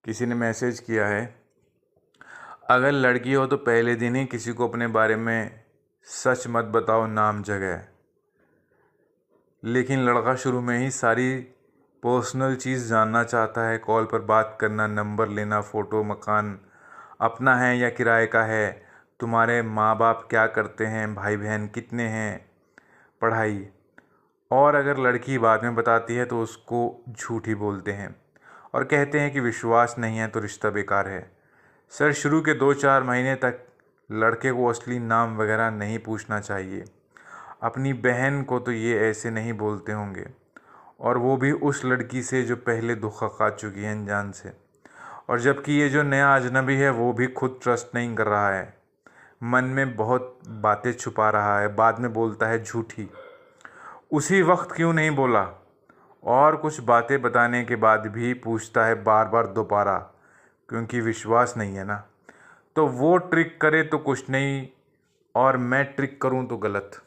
किसी ने मैसेज किया है, अगर लड़की हो तो पहले दिन ही किसी को अपने बारे में सच मत बताओ नाम जगह। लेकिन लड़का शुरू में ही सारी पर्सनल चीज़ जानना चाहता है। कॉल पर बात करना, नंबर लेना, फ़ोटो, मकान अपना है या किराए का है, तुम्हारे माँ बाप क्या करते हैं, भाई बहन कितने हैं, पढ़ाई। और अगर लड़की बाद में बताती है तो उसको झूठी बोलते हैं और कहते हैं कि विश्वास नहीं है तो रिश्ता बेकार है। सर, शुरू के 2-4 महीने तक लड़के को असली नाम वगैरह नहीं पूछना चाहिए। अपनी बहन को तो ये ऐसे नहीं बोलते होंगे, और वो भी उस लड़की से जो पहले धोखा खा चुकी है अनजान से। और जबकि ये जो नया अजनबी है वो भी खुद ट्रस्ट नहीं कर रहा है, मन में बहुत बातें छुपा रहा है, बाद में बोलता है झूठी। उसी वक्त क्यों नहीं बोला? और कुछ बातें बताने के बाद भी पूछता है बार बार दोबारा, क्योंकि विश्वास नहीं है ना। तो वो ट्रिक करे तो कुछ नहीं, और मैं ट्रिक करूं तो गलत।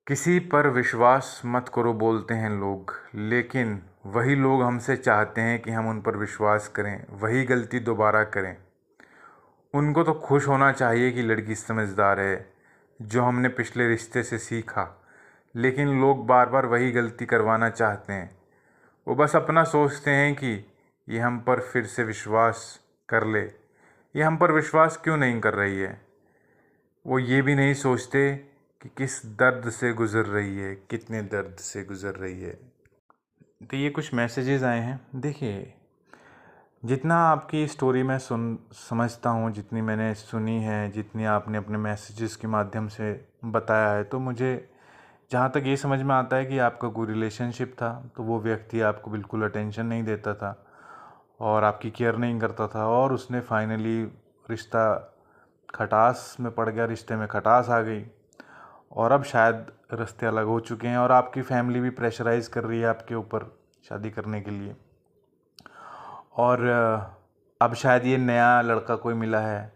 किसी पर विश्वास मत करो बोलते हैं लोग, लेकिन वही लोग हमसे चाहते हैं कि हम उन पर विश्वास करें, वही गलती दोबारा करें। उनको तो खुश होना चाहिए कि लड़की समझदार है, जो हमने पिछले रिश्ते से सीखा। लेकिन लोग बार बार वही गलती करवाना चाहते हैं। वो बस अपना सोचते हैं कि ये हम पर फिर से विश्वास कर ले। ये हम पर विश्वास क्यों नहीं कर रही है? वो ये भी नहीं सोचते कि किस दर्द से गुज़र रही है, कितने दर्द से गुज़र रही है। तो ये कुछ मैसेजेस आए हैं। देखिए, जितना आपकी स्टोरी मैं समझता हूँ, जितनी मैंने सुनी है, जितनी आपने अपने मैसेजेस के माध्यम से बताया है, तो मुझे जहाँ तक ये समझ में आता है कि आपका कोई रिलेशनशिप था, तो वो व्यक्ति आपको बिल्कुल अटेंशन नहीं देता था और आपकी केयर नहीं करता था, और उसने फाइनली रिश्ता खटास में पड़ गया, रिश्ते में खटास आ गई, और अब शायद रास्ते अलग हो चुके हैं और आपकी फैमिली भी प्रेशराइज़ कर रही है आपके ऊपर शादी करने के लिए। और अब शायद ये नया लड़का कोई मिला है।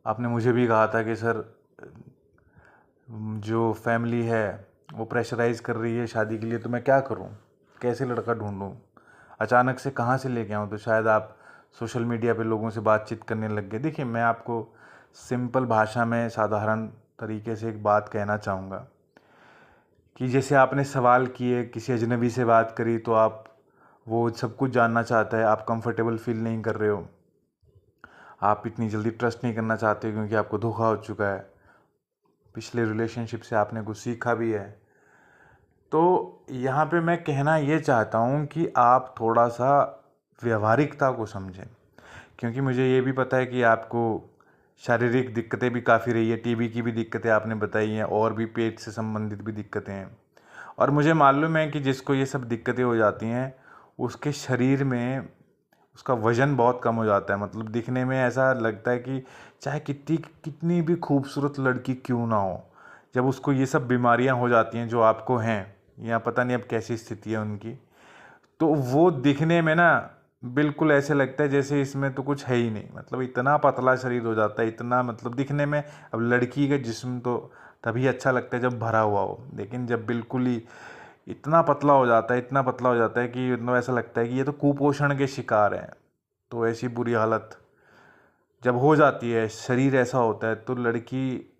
आपने मुझे भी कहा था कि सर, जो फैमिली है वो प्रेशराइज़ कर रही है शादी के लिए, तो मैं क्या करूं, कैसे लड़का ढूंढूं, अचानक से कहाँ से लेके आऊं? तो शायद आप सोशल मीडिया पे लोगों से बातचीत करने लग गए। देखिए, मैं आपको सिंपल भाषा में साधारण तरीके से एक बात कहना चाहूँगा कि जैसे आपने सवाल किए, किसी अजनबी से बात करी तो आप, वो सब कुछ जानना चाहता है, आप कंफर्टेबल फील नहीं कर रहे हो, आप इतनी जल्दी ट्रस्ट नहीं करना चाहते क्योंकि आपको धोखा हो चुका है, पिछले रिलेशनशिप से आपने कुछ सीखा भी है। तो यहाँ पे मैं कहना ये चाहता हूँ कि आप थोड़ा सा व्यवहारिकता को समझें, क्योंकि मुझे ये भी पता है कि आपको शारीरिक दिक्कतें भी काफ़ी रही है, टीबी की भी दिक्कतें आपने बताई हैं, और भी पेट से संबंधित भी दिक्कतें हैं। और मुझे मालूम है कि जिसको ये सब दिक्कतें हो जाती हैं, उसके शरीर में उसका वज़न बहुत कम हो जाता है। मतलब दिखने में ऐसा लगता है कि चाहे कितनी कितनी भी खूबसूरत लड़की क्यों ना हो, जब उसको ये सब बीमारियां हो जाती हैं जो आपको हैं, या पता नहीं अब कैसी स्थिति है उनकी, तो वो दिखने में ना बिल्कुल ऐसे लगता है जैसे इसमें तो कुछ है ही नहीं। मतलब इतना पतला शरीर हो जाता है, इतना, मतलब दिखने में, अब लड़की का जिस्म तो तभी अच्छा लगता है जब भरा हुआ हो, लेकिन जब बिल्कुल ही इतना पतला हो जाता है, इतना पतला हो जाता है कि मतलब ऐसा लगता है कि ये तो कुपोषण के शिकार हैं। तो ऐसी बुरी हालत जब हो जाती है, शरीर ऐसा होता है, तो लड़की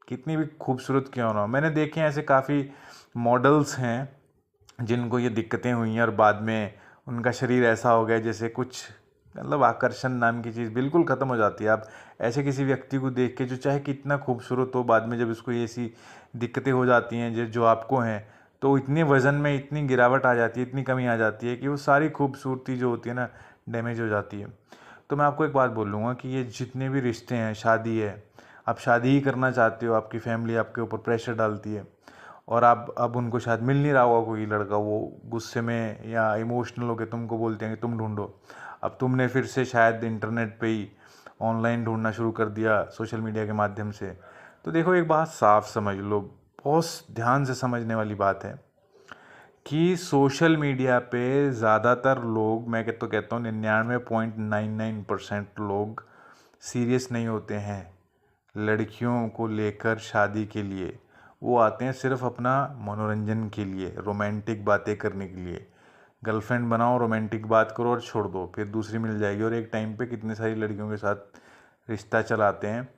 कितनी भी खूबसूरत क्यों ना हो, मैंने देखे हैं ऐसे काफ़ी मॉडल्स हैं जिनको ये दिक्कतें हुई हैं और बाद में उनका शरीर ऐसा हो गया जैसे कुछ, मतलब आकर्षण नाम की चीज़ बिल्कुल ख़त्म हो जाती है। आप ऐसे किसी व्यक्ति को देख के, जो चाहे कितना खूबसूरत हो, बाद में जब उसको ये ऐसी दिक्कतें हो जाती हैं जो जो आपको हैं, तो इतने वज़न में इतनी गिरावट आ जाती है, इतनी कमी आ जाती है कि वो सारी खूबसूरती जो होती है ना, डैमेज हो जाती है। तो मैं आपको एक बात बोलूँगा कि ये जितने भी रिश्ते हैं, शादी है, आप शादी ही करना चाहते हो, आपकी फैमिली आपके ऊपर प्रेशर डालती है, और आप अब उनको शायद मिल नहीं रहा होगा कोई लड़का, वो गुस्से में या इमोशनल होकर तुमको बोलते हैं कि तुम ढूंढो। अब तुमने फिर से शायद इंटरनेट पे ही ऑनलाइन ढूंढना शुरू कर दिया, सोशल मीडिया के माध्यम से। तो देखो, एक बात साफ समझ लो, बहुत ध्यान से समझने वाली बात है कि सोशल मीडिया पे ज़्यादातर लोग, मैं तो कहता हूँ 99.99% लोग सीरियस नहीं होते हैं लड़कियों को लेकर शादी के लिए। वो आते हैं सिर्फ अपना मनोरंजन के लिए, रोमांटिक बातें करने के लिए। गर्लफ्रेंड बनाओ, रोमांटिक बात करो और छोड़ दो, फिर दूसरी मिल जाएगी। और एक टाइम पे कितनी सारी लड़कियों के साथ रिश्ता चलाते हैं।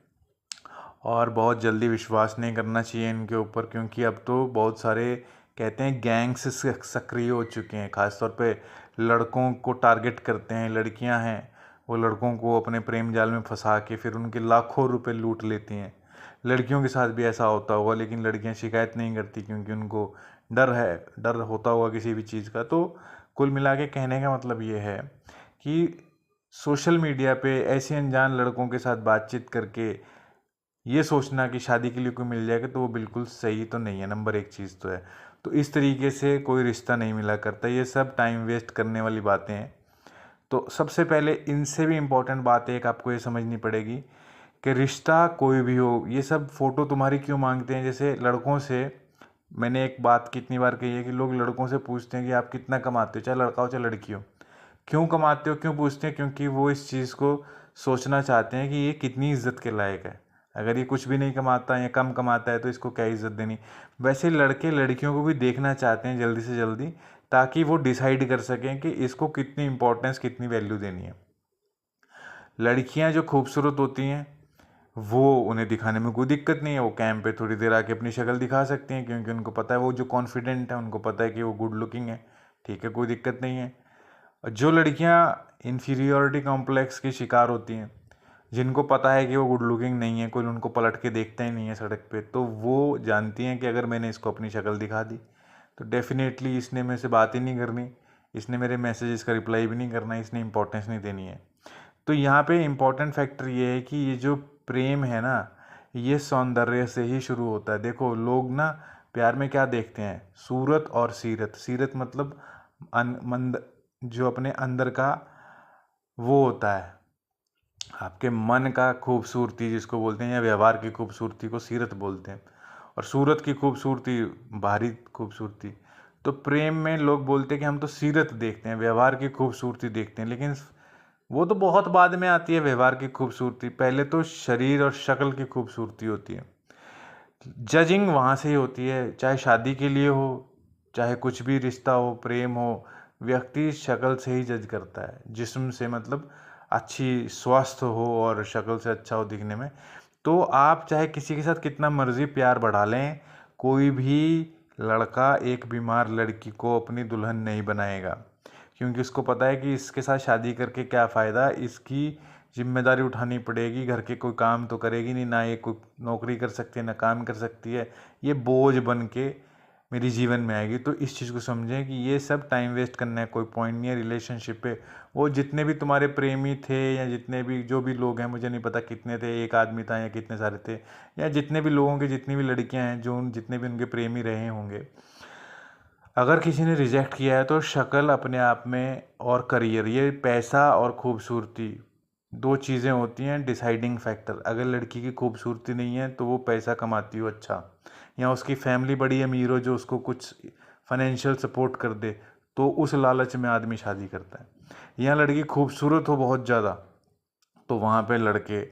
और बहुत जल्दी विश्वास नहीं करना चाहिए इनके ऊपर, क्योंकि अब तो बहुत सारे कहते हैं गैंग्स सक्रिय हो चुके हैं। ख़ासतौर पे लड़कों को टारगेट करते हैं, लड़कियां हैं वो लड़कों को अपने प्रेम जाल में फंसा के फिर उनके लाखों रुपए लूट लेती हैं। लड़कियों के साथ भी ऐसा होता होगा, लेकिन लड़कियां शिकायत नहीं करती क्योंकि उनको डर है, डर होता होगा किसी भी चीज़ का। तो कुल मिला के कहने का मतलब ये है कि सोशल मीडिया पे ऐसे अनजान लड़कों के साथ बातचीत करके ये सोचना कि शादी के लिए कोई मिल जाएगा, तो वो बिल्कुल सही तो नहीं है। नंबर एक चीज़ तो है, तो इस तरीके से कोई रिश्ता नहीं मिला करता। ये सब टाइम वेस्ट करने वाली बातें हैं। तो सबसे पहले इनसे भी इम्पोर्टेंट बात एक आपको ये समझनी पड़ेगी कि रिश्ता कोई भी हो, ये सब फ़ोटो तुम्हारी क्यों मांगते हैं। जैसे लड़कों से मैंने एक बात कितनी बार कही है कि लोग लड़कों से पूछते हैं कि आप कितना कमाते हो, चाहे लड़का हो चाहे लड़की हो। क्यों कमाते हो, क्यों पूछते हैं? क्योंकि वो इस चीज़ को सोचना चाहते हैं कि ये कितनी इज्जत के लायक है। अगर ये कुछ भी नहीं कमाता या कम कमाता है तो इसको क्या इज्जत देनी। वैसे लड़के लड़कियों को भी देखना चाहते हैं जल्दी से जल्दी, ताकि वो डिसाइड कर सकें कि इसको कितनी इंपॉर्टेंस, कितनी वैल्यू देनी है। लड़कियां जो खूबसूरत होती हैं वो उन्हें दिखाने में कोई दिक्कत नहीं है। वो कैंप पे थोड़ी देर आके अपनी शक्ल दिखा सकती हैं, क्योंकि उनको पता है, वो जो कॉन्फिडेंट है उनको पता है कि वो गुड लुकिंग है। ठीक है, कोई दिक्कत नहीं है। जो लड़कियां इन्फीरियोरिटी कॉम्प्लेक्स की शिकार होती हैं, जिनको पता है कि वो गुड लुकिंग नहीं है, कोई उनको पलट के देखता ही नहीं है सड़क पे, तो वो जानती हैं कि अगर मैंने इसको अपनी शक्ल दिखा दी तो डेफिनेटली इसने मेरे से बात ही नहीं करनी, इसने मेरे मैसेजेस का रिप्लाई भी नहीं करना, इसने इंपॉर्टेंस नहीं देनी है। तो यहाँ पे इम्पॉर्टेंट फैक्टर ये है कि ये जो प्रेम है ना, ये सौंदर्य से ही शुरू होता है। देखो लोग ना प्यार में क्या देखते हैं, सूरत और सीरत। सीरत मतलब मंद, जो अपने अंदर का वो होता है, आपके मन का खूबसूरती जिसको बोलते हैं, या व्यवहार की खूबसूरती को सीरत बोलते हैं। और सूरत की खूबसूरती बाहरी खूबसूरती। तो प्रेम में लोग बोलते हैं कि हम तो सीरत देखते हैं, व्यवहार की खूबसूरती देखते हैं, लेकिन वो तो बहुत बाद में आती है व्यवहार की खूबसूरती। पहले तो शरीर और शक्ल की खूबसूरती होती है। जजिंग वहाँ से ही होती है, चाहे शादी के लिए हो, चाहे कुछ भी रिश्ता हो, प्रेम हो, व्यक्ति शक्ल से ही जज करता है। जिस्म से मतलब अच्छी स्वस्थ हो और शक्ल से अच्छा हो दिखने में। तो आप चाहे किसी के साथ कितना मर्जी प्यार बढ़ा लें, कोई भी लड़का एक बीमार लड़की को अपनी दुल्हन नहीं बनाएगा, क्योंकि उसको पता है कि इसके साथ शादी करके क्या फ़ायदा, इसकी जिम्मेदारी उठानी पड़ेगी, घर के कोई काम तो करेगी नहीं, ना ये कोई नौकरी कर सकती है ना काम कर सकती है, ये बोझ बन के मेरी जीवन में आएगी। तो इस चीज़ को समझें कि ये सब टाइम वेस्ट करना है, कोई पॉइंट नहीं है रिलेशनशिप पे। वो जितने भी तुम्हारे प्रेमी थे या जितने भी जो भी लोग हैं, मुझे नहीं पता कितने थे, एक आदमी था या कितने सारे थे, या जितने भी लोगों के जितनी भी लड़कियां हैं, जो जितने भी उनके प्रेमी रहे होंगे, अगर किसी ने रिजेक्ट किया है तो शक्ल अपने आप में और करियर, ये पैसा और खूबसूरती दो चीज़ें होती हैं डिसाइडिंग फैक्टर। अगर लड़की की खूबसूरती नहीं है तो वो पैसा कमाती हो अच्छा, या उसकी फैमिली बड़ी अमीर हो जो उसको कुछ फाइनेंशियल सपोर्ट कर दे, तो उस लालच में आदमी शादी करता है। या लड़की खूबसूरत हो बहुत ज़्यादा, तो वहाँ पे लड़के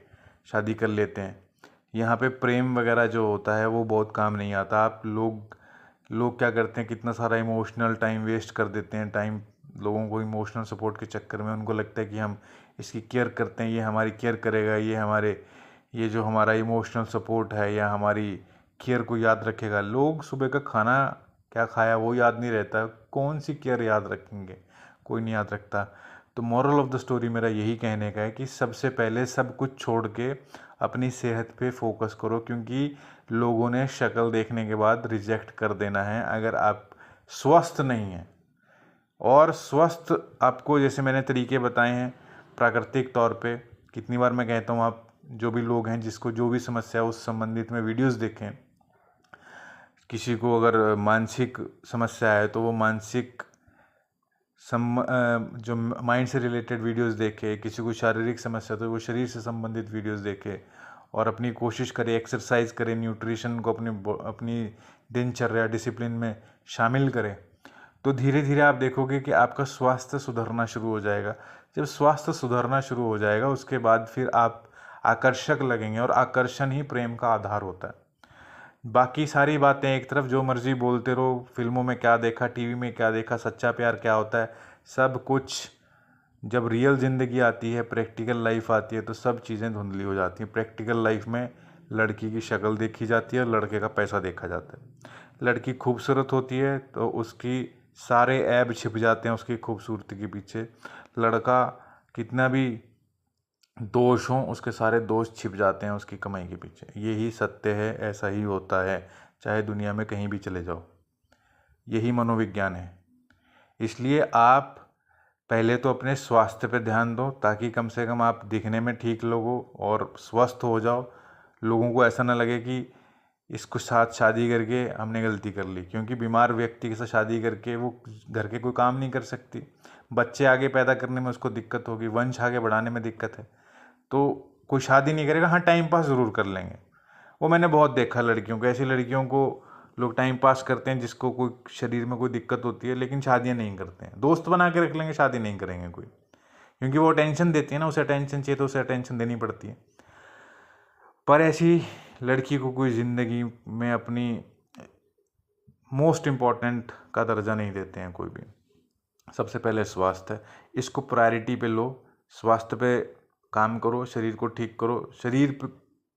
शादी कर लेते हैं। यहाँ पे प्रेम वगैरह जो होता है वो बहुत काम नहीं आता। आप लोग क्या करते हैं, कितना सारा इमोशनल टाइम वेस्ट कर देते हैं। टाइम लोगों को इमोशनल सपोर्ट के चक्कर में उनको लगता है कि हम इसकी केयर करते हैं, ये हमारी केयर करेगा, ये जो हमारा इमोशनल सपोर्ट है या हमारी केयर को याद रखेगा। लोग सुबह का खाना क्या खाया वो याद नहीं रहता, कौन सी केयर याद रखेंगे, कोई नहीं याद रखता। तो मॉरल ऑफ द स्टोरी मेरा यही कहने का है कि सबसे पहले सब कुछ छोड़ के अपनी सेहत पे फोकस करो, क्योंकि लोगों ने शक्ल देखने के बाद रिजेक्ट कर देना है अगर आप स्वस्थ नहीं हैं। और स्वस्थ आपको जैसे मैंने तरीके बताए हैं प्राकृतिक तौर पे, कितनी बार मैं कहता हूँ, आप जो भी लोग हैं जिसको जो भी समस्या है उस संबंधित में वीडियोस देखें। किसी को अगर मानसिक समस्या है तो वो मानसिक जो माइंड से रिलेटेड वीडियोस देखे, किसी को शारीरिक समस्या तो वो शरीर से संबंधित वीडियोस देखे, और अपनी कोशिश करे, एक्सरसाइज करे, न्यूट्रिशन को अपनी दिनचर्या डिसिप्लिन में शामिल करें। तो धीरे धीरे आप देखोगे कि आपका स्वास्थ्य सुधरना शुरू हो जाएगा। जब स्वास्थ्य सुधरना शुरू हो जाएगा उसके बाद फिर आप आकर्षक लगेंगे, और आकर्षण ही प्रेम का आधार होता है। बाकी सारी बातें एक तरफ, जो मर्जी बोलते रहो, फिल्मों में क्या देखा, टीवी में क्या देखा, सच्चा प्यार क्या होता है, सब कुछ जब रियल ज़िंदगी आती है, प्रैक्टिकल लाइफ आती है, तो सब चीज़ें धुंधली हो जाती हैं। प्रैक्टिकल लाइफ में लड़की की शक्ल देखी जाती है और लड़के का पैसा देखा जाता है। लड़की खूबसूरत होती है तो उसकी सारे ऐब छिप जाते हैं उसकी खूबसूरती के पीछे। लड़का कितना भी दोष हों, उसके सारे दोष छिप जाते हैं उसकी कमाई के पीछे। यही सत्य है, ऐसा ही होता है, चाहे दुनिया में कहीं भी चले जाओ। यही मनोविज्ञान है। इसलिए आप पहले तो अपने स्वास्थ्य पे ध्यान दो, ताकि कम से कम आप दिखने में ठीक लगो और स्वस्थ हो जाओ। लोगों को ऐसा ना लगे कि इसको साथ शादी करके हमने गलती कर ली, क्योंकि बीमार व्यक्ति के साथ शादी करके वो घर के कोई काम नहीं कर सकती। बच्चे आगे पैदा करने में उसको दिक्कत होगी, वंश आगे बढ़ाने में दिक्कत है, तो कोई शादी नहीं करेगा। हाँ, टाइम पास ज़रूर कर लेंगे। वो मैंने बहुत देखा लड़कियों को, ऐसी लड़कियों को लोग टाइम पास करते हैं जिसको कोई शरीर में कोई दिक्कत होती है, लेकिन शादियाँ नहीं करते हैं। दोस्त बना के रख लेंगे, शादी नहीं करेंगे कोई, क्योंकि वो अटेंशन देती है ना, उसे अटेंशन चाहिए तो उसे अटेंशन देनी पड़ती है। पर ऐसी लड़की को कोई ज़िंदगी में अपनी मोस्ट इम्पॉर्टेंट का दर्जा नहीं देते हैं कोई भी। सबसे पहले स्वास्थ्य है, इसको प्रायोरिटी पे लो। स्वास्थ्य पे काम करो, शरीर को ठीक करो,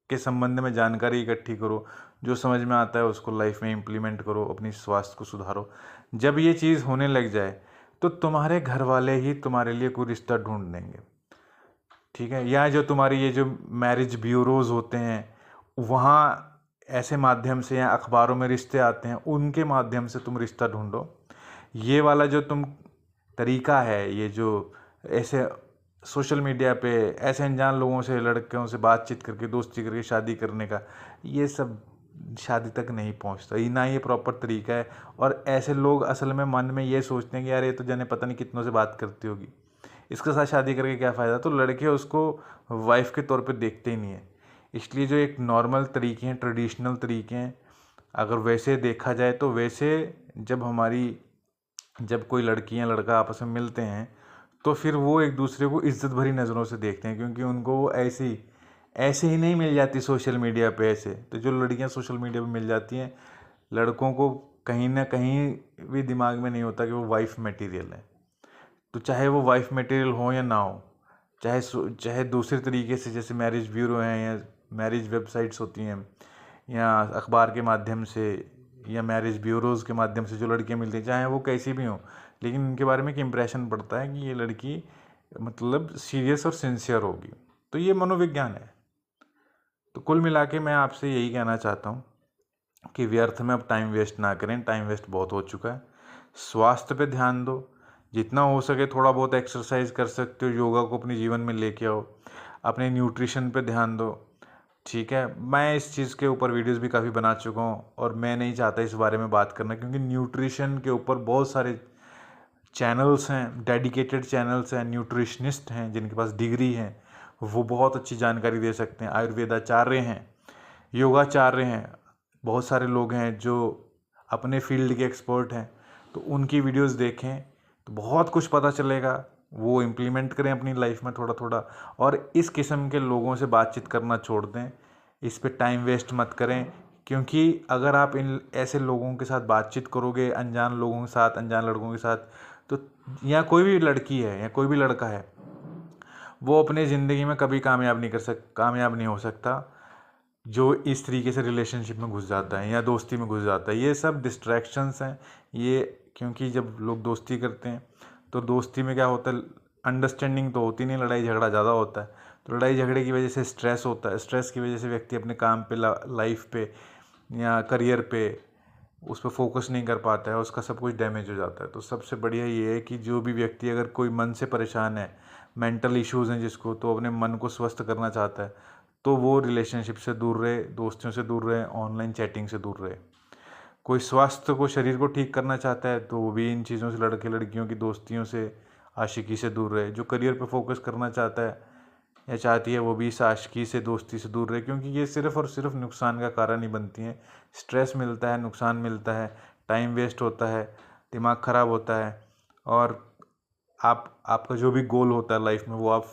के संबंध में जानकारी इकट्ठी करो, जो समझ में आता है उसको लाइफ में इम्प्लीमेंट करो, अपनी स्वास्थ्य को सुधारो। जब ये चीज़ होने लग जाए तो तुम्हारे घर वाले ही तुम्हारे लिए कोई रिश्ता ढूंढ देंगे, ठीक है। या जो तुम्हारी ये जो मैरिज ब्यूरोज होते हैं, वहाँ ऐसे माध्यम से या अखबारों में रिश्ते आते हैं, उनके माध्यम से तुम रिश्ता ढूंढो। ये वाला जो तुम तरीका है, ये जो ऐसे सोशल मीडिया पे ऐसे अनजान लोगों से, लड़कियों से बातचीत करके, दोस्ती करके शादी करने का, ये सब शादी तक नहीं पहुंचता, ये ना ये प्रॉपर तरीका है। और ऐसे लोग असल में मन में ये सोचते हैं कि यार ये तो जाने पता नहीं कितनों से बात करती होगी, इसके साथ शादी करके क्या फ़ायदा। तो लड़के उसको वाइफ के तौर पे देखते ही नहीं है। इसलिए जो एक नॉर्मल तरीके हैं, ट्रेडिशनल तरीके हैं, अगर वैसे देखा जाए तो वैसे जब कोई लड़की या लड़का आपस में मिलते हैं तो फिर वो एक दूसरे को इज्जत भरी नज़रों से देखते हैं, क्योंकि उनको वो ऐसे ही नहीं मिल जाती सोशल मीडिया पे। ऐसे तो जो लड़कियां सोशल मीडिया पे मिल जाती हैं, लड़कों को कहीं ना कहीं भी दिमाग में नहीं होता कि वो वाइफ मटेरियल है। तो चाहे वो वाइफ मटेरियल हो या ना हो, चाहे दूसरे तरीके से, जैसे मैरिज ब्यूरो हैं या मैरिज वेबसाइट्स होती हैं, या अखबार के माध्यम से या मैरिज ब्यूरोज़ के माध्यम से जो लड़कियां मिलती हैं, चाहे वो कैसी भी हों, लेकिन उनके बारे में एक इम्प्रेशन पड़ता है कि ये लड़की मतलब सीरियस और सिंसियर होगी। तो ये मनोविज्ञान है। तो कुल मिला के मैं आपसे यही कहना चाहता हूँ कि व्यर्थ में अब टाइम वेस्ट ना करें, टाइम वेस्ट बहुत हो चुका है। स्वास्थ्य पे ध्यान दो, जितना हो सके थोड़ा बहुत एक्सरसाइज कर सकते हो, योगा को अपने जीवन में लेके आओ, अपने न्यूट्रिशन पे ध्यान दो, ठीक है। मैं इस चीज़ के ऊपर वीडियोस भी काफ़ी बना चुका हूँ और मैं नहीं चाहता इस बारे में बात करना, क्योंकि न्यूट्रिशन के ऊपर बहुत सारे चैनल्स हैं, डेडिकेटेड चैनल्स हैं, न्यूट्रिशनिस्ट हैं जिनके पास डिग्री है, वो बहुत अच्छी जानकारी दे सकते हैं। आयुर्वेदाचार्य हैं, योगाचार्य हैं, बहुत सारे लोग हैं जो अपने फील्ड के एक्सपर्ट हैं। तो उनकी वीडियोस देखें तो बहुत कुछ पता चलेगा, वो इम्प्लीमेंट करें अपनी लाइफ में थोड़ा थोड़ा। और इस किस्म के लोगों से बातचीत करना छोड़ दें, इस पे टाइम वेस्ट मत करें, क्योंकि अगर आप इन ऐसे लोगों के साथ बातचीत करोगे, अनजान लोगों के साथ, अनजान लड़कों के साथ, तो या कोई भी लड़की है या कोई भी लड़का है, वो अपने ज़िंदगी में कभी कामयाब नहीं हो सकता जो इस तरीके से रिलेशनशिप में घुस जाता है या दोस्ती में घुस जाता है। ये सब डिस्ट्रैक्शंस हैं ये, क्योंकि जब लोग दोस्ती करते हैं तो दोस्ती में क्या होता है, अंडरस्टैंडिंग तो होती नहीं, लड़ाई झगड़ा ज़्यादा होता है। तो लड़ाई झगड़े की वजह से स्ट्रेस होता है, स्ट्रेस की वजह से व्यक्ति अपने काम पे, लाइफ पे या करियर पे उस पर फोकस नहीं कर पाता है, उसका सब कुछ डैमेज हो जाता है। तो सबसे बढ़िया ये है कि जो भी व्यक्ति अगर कोई मन से परेशान है, मेंटल इश्यूज़ हैं जिसको, तो अपने मन को स्वस्थ करना चाहता है, तो वो रिलेशनशिप से दूर रहे, दोस्तियों से दूर रहे, ऑनलाइन चैटिंग से दूर रहे। कोई स्वास्थ्य को, शरीर को ठीक करना चाहता है तो वो भी इन चीज़ों से, लड़के लड़कियों की दोस्तियों से, आशिकी से दूर रहे। जो करियर पे फोकस करना चाहता है या चाहती है, वो भी इस आशिकी से, दोस्ती से दूर रहे, क्योंकि ये सिर्फ़ और सिर्फ नुकसान का कारण ही बनती हैं। स्ट्रेस मिलता है, नुकसान मिलता है, टाइम वेस्ट होता है, दिमाग ख़राब होता है, और आपका जो भी गोल होता है लाइफ में वो आप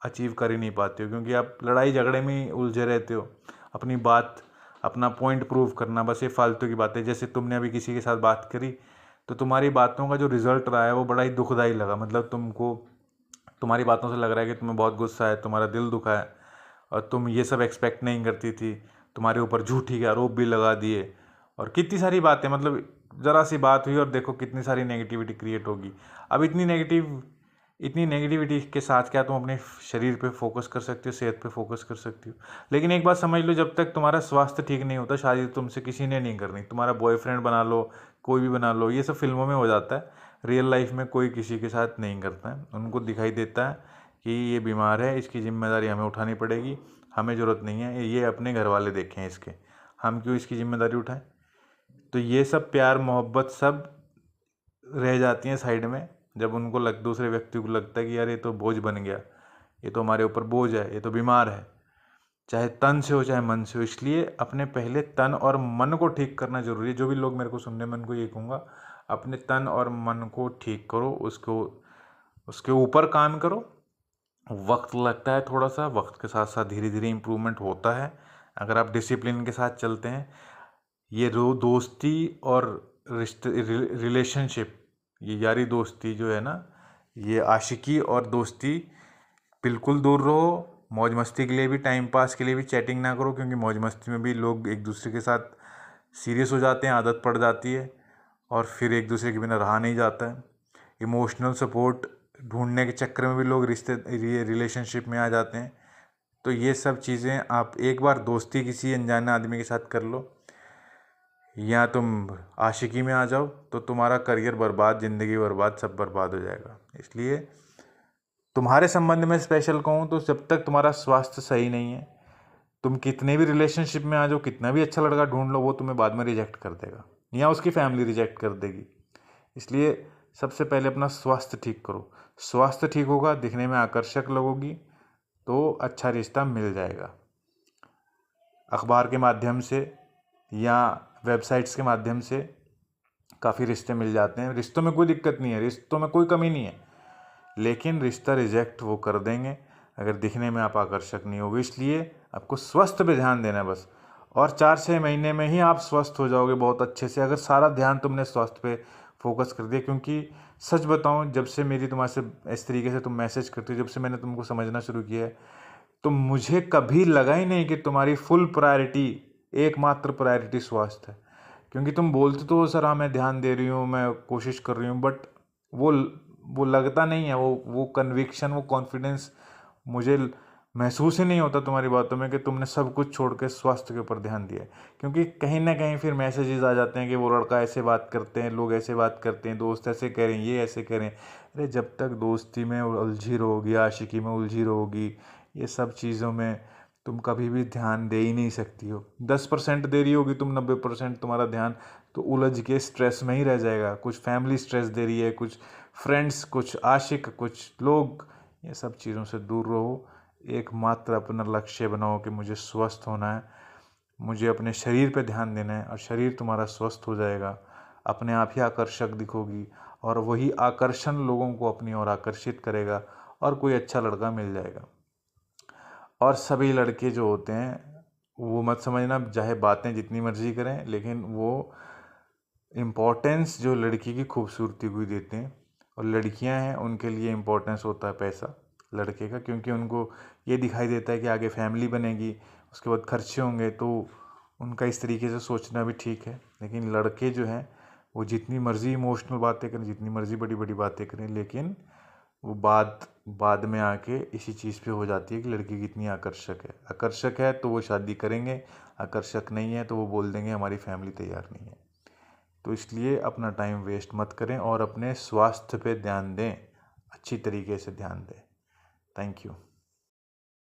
अचीव कर ही नहीं पाते हो, क्योंकि आप लड़ाई झगड़े में ही उलझे रहते हो, अपनी बात अपना पॉइंट प्रूव करना, बस ये फालतू की बातें। जैसे तुमने अभी किसी के साथ बात करी तो तुम्हारी बातों का जो रिजल्ट रहा है वो बड़ा ही दुखदाई लगा, मतलब तुमको तुम्हारी बातों से लग रहा है कि तुम्हें बहुत गुस्सा है, तुम्हारा दिल दुखा है और तुम ये सब एक्सपेक्ट नहीं करती थी। तुम्हारे ऊपर झूठी के आरोप भी लगा दिए और कितनी सारी बातें, मतलब ज़रा सी बात हुई और देखो कितनी सारी नेगेटिविटी क्रिएट होगी। अब इतनी नेगेटिविटी के साथ क्या तुम अपने शरीर पे फोकस कर सकती हो, सेहत पे फोकस कर सकती हो? लेकिन एक बात समझ लो, जब तक तुम्हारा स्वास्थ्य ठीक नहीं होता शादी तुमसे किसी ने नहीं करनी। तुम्हारा बॉयफ्रेंड बना लो, कोई भी बना लो, ये सब फिल्मों में हो जाता है। रियल लाइफ में कोई किसी के साथ नहीं करता है। उनको दिखाई देता है कि ये बीमार है, इसकी जिम्मेदारी हमें उठानी पड़ेगी, हमें ज़रूरत नहीं है, ये अपने घर वाले देखें इसके, हम क्यों इसकी जिम्मेदारी उठाएं। तो ये सब प्यार मोहब्बत सब रह जाती हैं साइड में जब उनको दूसरे व्यक्ति को लगता है कि यार ये तो बोझ बन गया, ये तो हमारे ऊपर बोझ है, ये तो बीमार है, चाहे तन से हो चाहे मन से हो। इसलिए अपने पहले तन और मन को ठीक करना जरूरी है। जो भी लोग मेरे को सुनने में, उनको ये कहूँगा, अपने तन और मन को ठीक करो, उसके ऊपर काम करो। वक्त लगता है थोड़ा सा, वक्त के साथ साथ धीरे धीरे इम्प्रूवमेंट होता है अगर आप डिसिप्लिन के साथ चलते हैं। ये दोस्ती और रिलेशनशिप, ये यारी दोस्ती जो है ना, ये आशिकी और दोस्ती बिल्कुल दूर रहो। मौज मस्ती के लिए भी, टाइम पास के लिए भी चैटिंग ना करो, क्योंकि मौज मस्ती में भी लोग एक दूसरे के साथ सीरियस हो जाते हैं, आदत पड़ जाती है और फिर एक दूसरे के बिना रहा नहीं जाता है। इमोशनल सपोर्ट ढूंढने के चक्कर में भी लोग रिलेशनशिप में आ जाते हैं। तो ये सब चीज़ें आप एक बार दोस्ती किसी अनजाने आदमी के साथ कर लो या तुम आशिकी में आ जाओ तो तुम्हारा करियर बर्बाद, ज़िंदगी बर्बाद, सब बर्बाद हो जाएगा। इसलिए तुम्हारे संबंध में स्पेशल कहूँ तो जब तक तुम्हारा स्वास्थ्य सही नहीं है, तुम कितने भी रिलेशनशिप में आ जाओ, कितना भी अच्छा लड़का ढूंढ लो, वो तुम्हें बाद में रिजेक्ट कर देगा या उसकी फैमिली रिजेक्ट कर देगी। इसलिए सबसे पहले अपना स्वास्थ्य ठीक करो। स्वास्थ्य ठीक होगा, दिखने में आकर्षक लगोगी तो अच्छा रिश्ता मिल जाएगा। अखबार के माध्यम से या वेबसाइट्स के माध्यम से काफ़ी रिश्ते मिल जाते हैं। रिश्तों में कोई दिक्कत नहीं है, रिश्तों में कोई कमी नहीं है, लेकिन रिश्ता रिजेक्ट वो कर देंगे अगर दिखने में आप आकर्षक नहीं होगे। इसलिए आपको स्वास्थ्य पे ध्यान देना है बस, और 4-6 महीने में ही आप स्वस्थ हो जाओगे बहुत अच्छे से, अगर सारा ध्यान तुमने स्वास्थ्य पे फोकस कर दिया। क्योंकि सच बताऊं, जब से मेरी तुम्हारे से इस तरीके से तुम मैसेज करती हो, जब से मैंने तुमको समझना शुरू किया है, तो मुझे कभी लगा ही नहीं कि तुम्हारी फुल प्रायोरिटी, एकमात्र प्रायोरिटी स्वास्थ्य है। क्योंकि तुम बोलते तो हो सर हाँ मैं ध्यान दे रही हूँ, मैं कोशिश कर रही हूँ, बट वो लगता नहीं है, वो कन्विक्शन, वो कॉन्फिडेंस मुझे महसूस ही नहीं होता तुम्हारी बातों में कि तुमने सब कुछ छोड़ के स्वास्थ्य के ऊपर ध्यान दिया है। क्योंकि कहीं ना कहीं फिर मैसेजेस आ जाते हैं कि वो लड़का ऐसे बात करते हैं, लोग ऐसे बात करते हैं, दोस्त ऐसे कह रहे हैं, ये ऐसे कह रहे हैं। अरे जब तक दोस्ती में उलझी रहोगी, आशिकी में उलझी रहोगी, ये सब चीज़ों में तुम कभी भी ध्यान दे ही नहीं सकती हो। 10% दे रही होगी तुम, 90% तुम्हारा ध्यान तो उलझ के स्ट्रेस में ही रह जाएगा। कुछ फैमिली स्ट्रेस दे रही है, कुछ फ्रेंड्स, कुछ आशिक, कुछ लोग, ये सब चीज़ों से दूर रहो। एकमात्र अपना लक्ष्य बनाओ कि मुझे स्वस्थ होना है, मुझे अपने शरीर पे ध्यान देना है, और शरीर तुम्हारा स्वस्थ हो जाएगा, अपने आप ही आकर्षक दिखोगी और वही आकर्षण लोगों को अपनी ओर आकर्षित करेगा और कोई अच्छा लड़का मिल जाएगा। और सभी लड़के जो होते हैं वो मत समझना, चाहे बातें जितनी मर्जी करें, लेकिन वो इम्पोर्टेंस जो लड़की की खूबसूरती को ही देते हैं, और लड़कियां हैं उनके लिए इम्पोर्टेंस होता है पैसा लड़के का। क्योंकि उनको ये दिखाई देता है कि आगे फैमिली बनेगी, उसके बाद खर्चे होंगे, तो उनका इस तरीके से सोचना भी ठीक है। लेकिन लड़के जो हैं वो जितनी मर्जी इमोशनल बातें करें, जितनी मर्जी बड़ी बड़ी बातें करें, लेकिन वो बाद में आके इसी चीज़ पे हो जाती है कि लड़की कितनी आकर्षक है तो वो शादी करेंगे, आकर्षक नहीं है तो वो बोल देंगे हमारी फैमिली तैयार नहीं है। तो इसलिए अपना टाइम वेस्ट मत करें और अपने स्वास्थ्य पे ध्यान दें, अच्छी तरीके से ध्यान दें। Thank you.